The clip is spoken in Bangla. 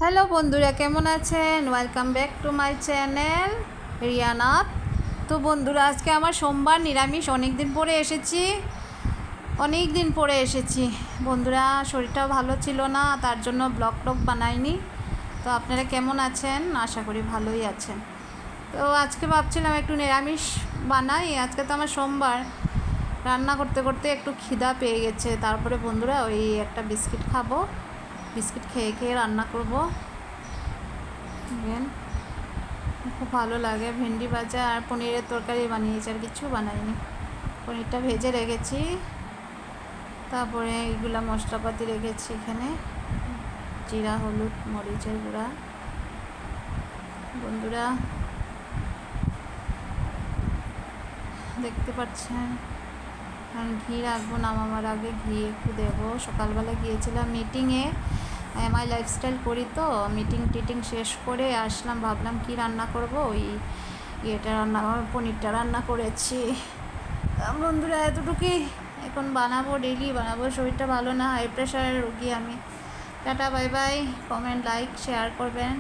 হ্যালো বন্ধুরা, কেমন আছেন? Welcome back to my channel রিয়ানাথ। তো বন্ধুরা, আজকে আমার সোমবার নিরামিষ। অনেক দিন পরে এসেছি বন্ধুরা। শরীরটাও ভালো ছিল না, তার জন্য ব্লগ বানাইনি। তো আপনারা কেমন আছেন? আশা করি ভালোই আছেন। তো আজকে ভাবছিলাম একটু নিরামিষ বানাই। আজকে তো আমার সোমবার। রান্না করতে করতে একটু খিদা পেয়ে গেছে। তারপরে বন্ধুরা ওই একটা বিস্কিট খাবো। বিস্কিট খেয়ে খেয়ে রান্না করব। খুব ভালো লাগে। ভেন্ডি ভাজা আর পনিরের তরকারি বানিয়েছি, আর কিছু বানাইনি। পনিরটা ভেজে রেখেছি, তারপরে এইগুলা মশলাপাতি রেখেছি এখানে, জিরা, হলুদ, মরিচের গুঁড়া। বন্ধুরা দেখতে পাচ্ছেন, কারণ ঘি রাখবো, নামাবার আগে ঘি একটু দেবো। সকালবেলা গিয়েছিলাম মিটিংয়ে, মাই লাইফস্টাইল করি, তো মিটিং শেষ করে আসলাম। ভাবলাম কি রান্না করব, ওই পনিরটা রান্না করেছি। বন্ধুরা এতটুকুই এখন বানাবো, ডেইলি বানাবো। শরীরটা ভালো না, হাই প্রেশারের রোগী আমি। Tata, bye bye. Comment, like, share করবেন।